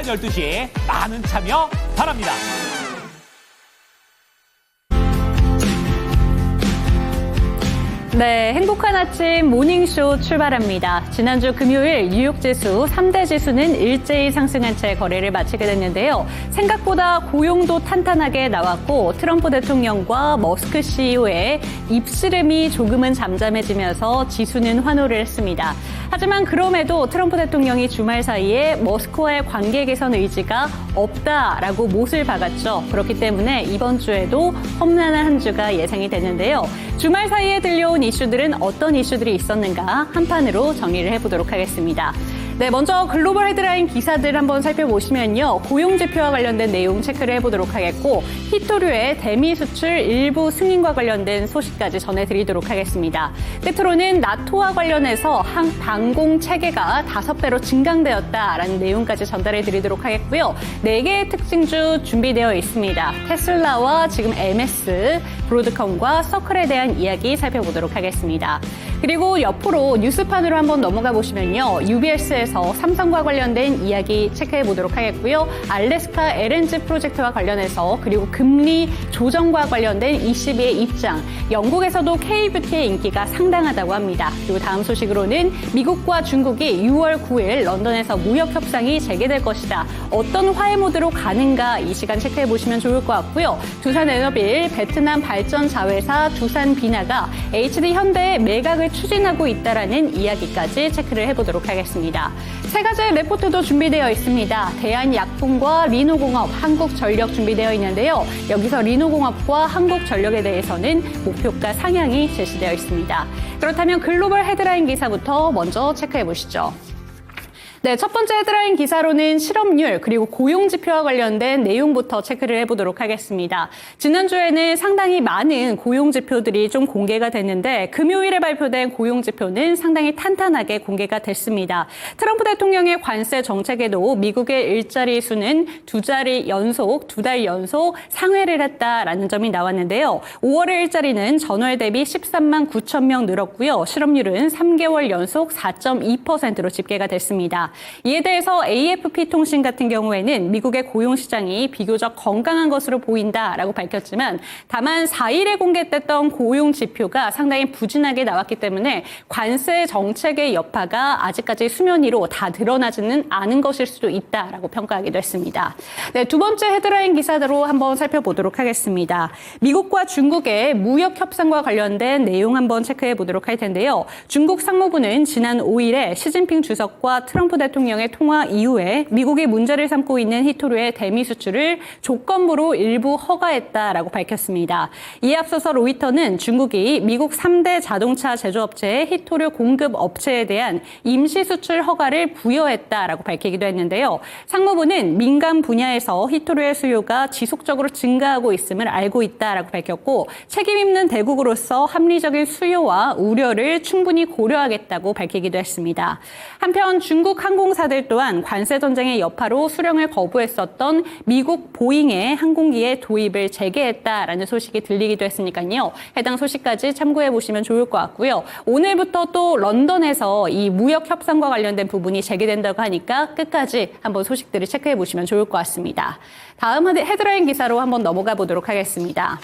12시 많은 참여 바랍니다. 네, 행복한 아침 모닝쇼 출발합니다. 지난주 금요일 뉴욕 지수 3대 지수는 일제히 상승한 채 거래를 마치게 됐는데요. 생각보다 고용도 탄탄하게 나왔고 트럼프 대통령과 머스크 CEO의 입씨름이 조금은 잠잠해지면서 지수는 환호를 했습니다. 하지만 그럼에도 트럼프 대통령이 주말 사이에 머스크와의 관계 개선 의지가 없다라고 못을 박았죠. 그렇기 때문에 이번 주에도 험난한 한 주가 예상이 되는데요. 주말 사이에 들려온 이슈들은 어떤 이슈들이 있었는가 한판으로 정리를 해보도록 하겠습니다. 네, 먼저 글로벌 헤드라인 기사들 한번 살펴보시면요. 고용지표와 관련된 내용 체크를 해보도록 하겠고 히토류의 대미 수출 일부 승인과 관련된 소식까지 전해드리도록 하겠습니다. 끝으로는 나토와 관련해서 방공 체계가 5배로 증강되었다라는 내용까지 전달해드리도록 하겠고요. 4개의 특징주 준비되어 있습니다. 테슬라와 지금 MS, 브로드컴과 서클에 대한 이야기 살펴보도록 하겠습니다. 그리고 옆으로 뉴스판으로 한번 넘어가 보시면요. UBS에서 삼성과 관련된 이야기 체크해 보도록 하겠고요. 알래스카 LNG 프로젝트와 관련해서 그리고 금리 조정과 관련된 ECB의 입장, 영국에서도 K뷰티의 인기가 상당하다고 합니다. 그리고 다음 소식으로는 미국과 중국이 6월 9일 런던에서 무역 협상이 재개될 것이다. 어떤 화해 모드로 가는가 이 시간 체크해 보시면 좋을 것 같고요. 두산에너빌, 베트남 발전 자회사 두산비나가 HD 현대의 매각을 추진하고 있다라는 이야기까지 체크를 해보도록 하겠습니다. 세 가지의 레포트도 준비되어 있습니다. 대한약품과 리노공업, 한국전력 준비되어 있는데요. 여기서 리노공업과 한국전력에 대해서는 목표가 상향이 제시되어 있습니다. 그렇다면 글로벌 헤드라인 기사부터 먼저 체크해 보시죠. 네, 첫 번째 헤드라인 기사로는 실업률 그리고 고용지표와 관련된 내용부터 체크를 해보도록 하겠습니다. 지난주에는 상당히 많은 고용지표들이 좀 공개가 됐는데 금요일에 발표된 고용지표는 상당히 탄탄하게 공개가 됐습니다. 트럼프 대통령의 관세 정책에도 미국의 일자리 수는 두 달 연속 상회를 했다라는 점이 나왔는데요. 5월의 일자리는 전월 대비 13만 9천 명 늘었고요. 실업률은 3개월 연속 4.2%로 집계가 됐습니다. 이에 대해서 AFP 통신 같은 경우에는 미국의 고용시장이 비교적 건강한 것으로 보인다라고 밝혔지만 다만 4일에 공개됐던 고용지표가 상당히 부진하게 나왔기 때문에 관세 정책의 여파가 아직까지 수면 위로 다 드러나지는 않은 것일 수도 있다라고 평가하기도 했습니다. 네, 두 번째 헤드라인 기사대로 한번 살펴보도록 하겠습니다. 미국과 중국의 무역 협상과 관련된 내용 한번 체크해 보도록 할 텐데요. 중국 상무부는 지난 5일에 시진핑 주석과 트럼프 대통령의 통화 이후에 미국이 문제를 삼고 있는 히토류의 대미 수출을 조건부로 일부 허가했다라고 밝혔습니다. 이에 앞서서 로이터는 중국이 미국 3대 자동차 제조업체의 히토류 공급 업체에 대한 임시 수출 허가를 부여했다라고 밝히기도 했는데요. 상무부는 민간 분야에서 히토류의 수요가 지속적으로 증가하고 있음을 알고 있다라고 밝혔고 책임 있는 대국으로서 합리적인 수요와 우려를 충분히 고려하겠다고 밝히기도 했습니다. 한편 중국 항공사들 또한 관세 전쟁의 여파로 수령을 거부했었던 미국 보잉의 항공기의 도입을 재개했다라는 소식이 들리기도 했으니까요. 해당 소식까지 참고해 보시면 좋을 것 같고요. 오늘부터 또 런던에서 이 무역 협상과 관련된 부분이 재개된다고 하니까 끝까지 한번 소식들을 체크해 보시면 좋을 것 같습니다. 다음 헤드라인 기사로 한번 넘어가 보도록 하겠습니다.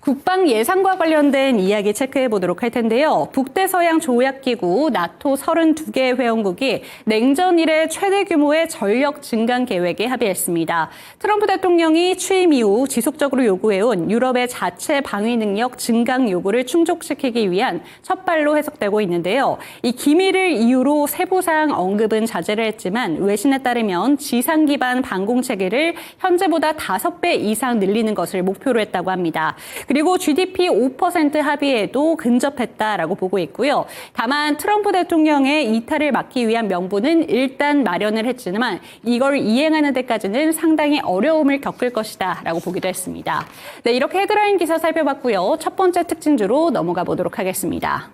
국방 예산과 관련된 이야기 체크해 보도록 할 텐데요. 북대서양 조약기구 나토 32개 회원국이 냉전 이래 최대 규모의 전력 증강 계획에 합의했습니다. 트럼프 대통령이 취임 이후 지속적으로 요구해온 유럽의 자체 방위 능력 증강 요구를 충족시키기 위한 첫발로 해석되고 있는데요. 이 기밀을 이유로 세부사항 언급은 자제를 했지만 외신에 따르면 지상 기반 방공 체계를 현재보다 5배 이상 늘리는 것을 목표로 했다고 합니다. 그리고 GDP 5% 합의에도 근접했다라고 보고 있고요. 다만 트럼프 대통령의 이탈을 막기 위한 명분은 일단 마련을 했지만 이걸 이행하는 데까지는 상당히 어려움을 겪을 것이다라고 보기도 했습니다. 네, 이렇게 헤드라인 기사 살펴봤고요. 첫 번째 특징주로 넘어가 보도록 하겠습니다.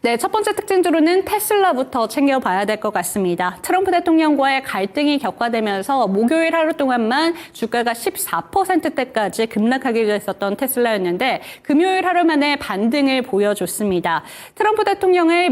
네, 첫 번째 특징주로는 테슬라부터 챙겨봐야 될 것 같습니다. 트럼프 대통령과의 갈등이 격화되면서 목요일 하루 동안만 주가가 14%대까지 급락하기도 했었던 테슬라였는데 금요일 하루 만에 반등을 보여줬습니다. 트럼프 대통령의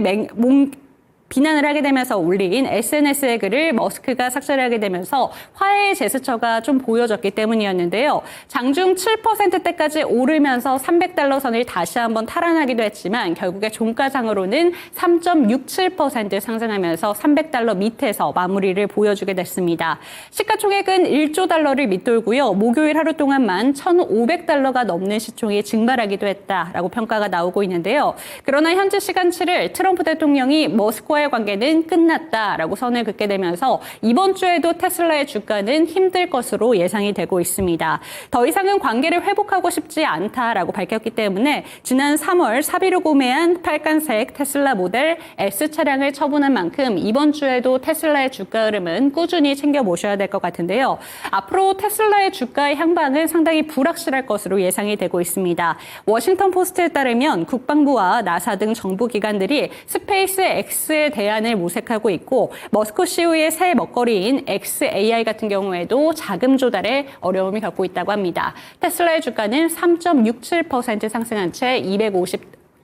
비난을 하게 되면서 올린 SNS의 글을 머스크가 삭제를 하게 되면서 화해의 제스처가 좀 보여졌기 때문이었는데요. 장중 7%대까지 오르면서 $300 선을 다시 한번 탈환하기도 했지만 결국에 종가상으로는 3.67% 상승하면서 $300 밑에서 마무리를 보여주게 됐습니다. 시가총액은 1조 달러를 밑돌고요. 목요일 하루 동안만 $1,500가 넘는 시총이 증발하기도 했다라고 평가가 나오고 있는데요. 그러나 현지 시간 7일 트럼프 대통령이 머스크와의 관계는 끝났다라고 선을 긋게 되면서 이번 주에도 테슬라의 주가는 힘들 것으로 예상이 되고 있습니다. 더 이상은 관계를 회복하고 싶지 않다라고 밝혔기 때문에 지난 3월 사비로 구매한 빨간색 테슬라 모델 S 차량을 처분한 만큼 이번 주에도 테슬라의 주가 흐름은 꾸준히 챙겨보셔야 될 것 같은데요. 앞으로 테슬라의 주가의 향방은 상당히 불확실할 것으로 예상이 되고 있습니다. 워싱턴 포스트에 따르면 국방부와 나사 등 정부 기관들이 스페이스 X의 대안을 모색하고 있고 머스크 CEO의 새 먹거리인 XAI 같은 경우에도 자금 조달에 어려움을 겪고 있다고 합니다. 테슬라의 주가는 3.67% 상승한 채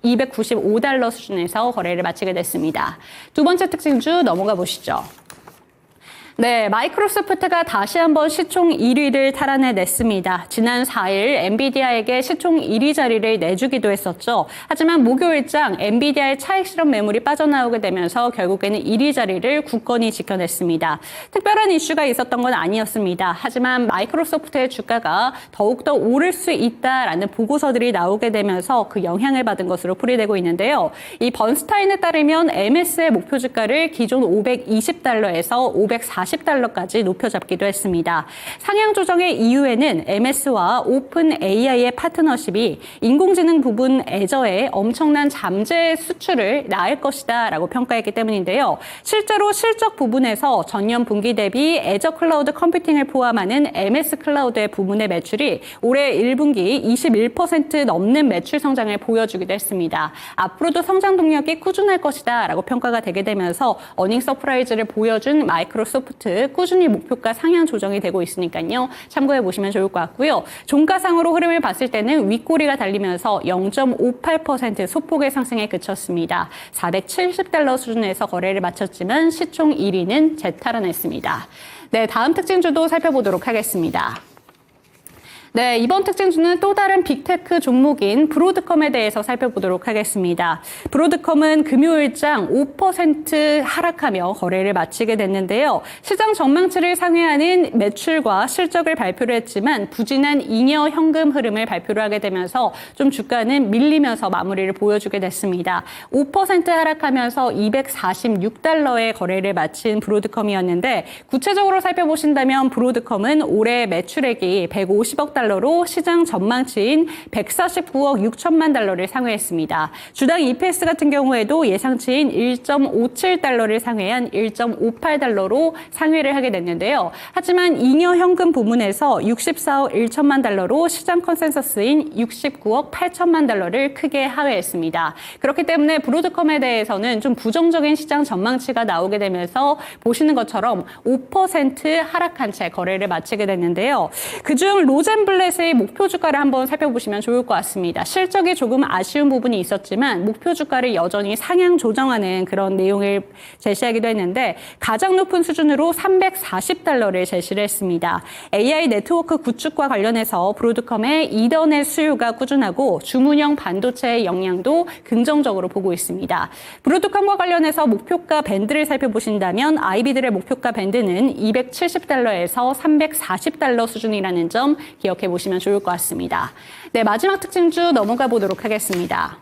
$295 수준에서 거래를 마치게 됐습니다. 두 번째 특징주 넘어가 보시죠. 네, 마이크로소프트가 다시 한번 시총 1위를 탈환해냈습니다. 지난 4일 엔비디아에게 시총 1위 자리를 내주기도 했었죠. 하지만 목요일장 엔비디아의 차익 실현 매물이 빠져나오게 되면서 결국에는 1위 자리를 굳건히 지켜냈습니다. 특별한 이슈가 있었던 건 아니었습니다. 하지만 마이크로소프트의 주가가 더욱더 오를 수 있다라는 보고서들이 나오게 되면서 그 영향을 받은 것으로 풀이되고 있는데요. 이 번스타인에 따르면 MS의 목표 주가를 기존 $520에서 $540까지 높여잡기도 했습니다. 상향 조정의 이유에는 MS와 오픈 AI의 파트너십이 인공지능 부분 애저의 엄청난 잠재 수출을 낳을 것이다 라고 평가했기 때문인데요. 실제로 실적 부분에서 전년 분기 대비 애저 클라우드 컴퓨팅을 포함하는 MS 클라우드의 부문의 매출이 올해 1분기 21% 넘는 매출 성장을 보여주기도 했습니다. 앞으로도 성장 동력이 꾸준할 것이다 라고 평가가 되게 되면서 어닝 서프라이즈를 보여준 마이크로소프트 꾸준히 목표가 상향 조정이 되고 있으니까요. 참고해 보시면 좋을 것 같고요. 종가상으로 흐름을 봤을 때는 윗꼬리가 달리면서 0.58% 소폭의 상승에 그쳤습니다. $470 수준에서 거래를 마쳤지만 시총 1위는 재탈환했습니다. 네, 다음 특징주도 살펴보도록 하겠습니다. 네, 이번 특징주는 또 다른 빅테크 종목인 브로드컴에 대해서 살펴보도록 하겠습니다. 브로드컴은 금요일장 5% 하락하며 거래를 마치게 됐는데요. 시장 전망치를 상회하는 매출과 실적을 발표를 했지만 부진한 잉여 현금 흐름을 발표를 하게 되면서 좀 주가는 밀리면서 마무리를 보여주게 됐습니다. 5% 하락하면서 $246의 거래를 마친 브로드컴이었는데 구체적으로 살펴보신다면 브로드컴은 올해 매출액이 $150억 달러로 시장 전망치인 $149억 6천만 달러를 상회했습니다. 주당 EPS 같은 경우에도 예상치인 $1.57를 상회한 $1.58로 상회를 하게 됐는데요. 하지만 잉여 현금 부문에서 $64억 1천만 달러로 시장 컨센서스인 $69억 8천만 달러를 크게 하회했습니다. 그렇기 때문에 브로드컴에 대해서는 좀 부정적인 시장 전망치가 나오게 되면서 보시는 것처럼 5% 하락한 채 거래를 마치게 됐는데요. 그중 로젠블렛의 목표 주가를 한번 살펴보시면 좋을 것 같습니다. 실적이 조금 아쉬운 부분이 있었지만 목표 주가를 여전히 상향 조정하는 그런 내용을 제시하기도 했는데 가장 높은 수준으로 $340를 제시를 했습니다. AI 네트워크 구축과 관련해서 브로드컴의 이더넷 수요가 꾸준하고 주문형 반도체의 영향도 긍정적으로 보고 있습니다. 브로드컴과 관련해서 목표가 밴드를 살펴보신다면 아이비들의 목표가 밴드는 $270에서 $340 수준이라는 점 기억해 보시면 좋을 것 같습니다. 네, 마지막 특징주 넘어가 보도록 하겠습니다.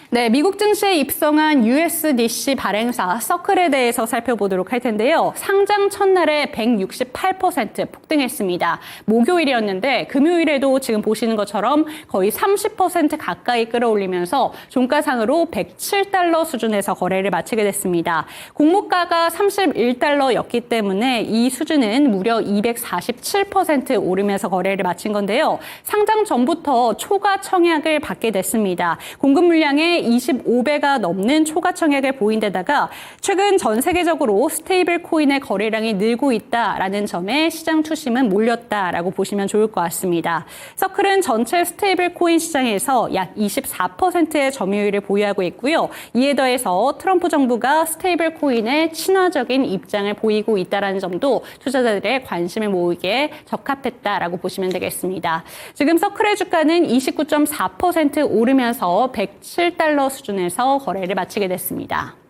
네, 미국 증시에 입성한 USDC 발행사 서클에 대해서 살펴보도록 할 텐데요. 상장 첫날에 168% 폭등했습니다. 목요일이었는데 금요일에도 지금 보시는 것처럼 거의 30% 가까이 끌어올리면서 종가상으로 $107 수준에서 거래를 마치게 됐습니다. 공모가가 $31였기 때문에 이 수준은 무려 247% 오르면서 거래를 마친 건데요. 상장 전부터 초과 청약을 받게 됐습니다. 공급 물량의 평균의 25배가 넘는 초과청약을 보인 데다가 최근 전 세계적으로 스테이블 코인의 거래량이 늘고 있다라는 점에 시장 투심은 몰렸다라고 보시면 좋을 것 같습니다. 서클은 전체 스테이블 코인 시장에서 약 24%의 점유율을 보유하고 있고요. 이에 더해서 트럼프 정부가 스테이블 코인에 친화적인 입장을 보이고 있다는 점도 투자자들의 관심을 모으기에 적합했다라고 보시면 되겠습니다. 지금 서클의 주가는 29.4% 오르면서 $107 수준에서 거래를 마치게 됐습니다.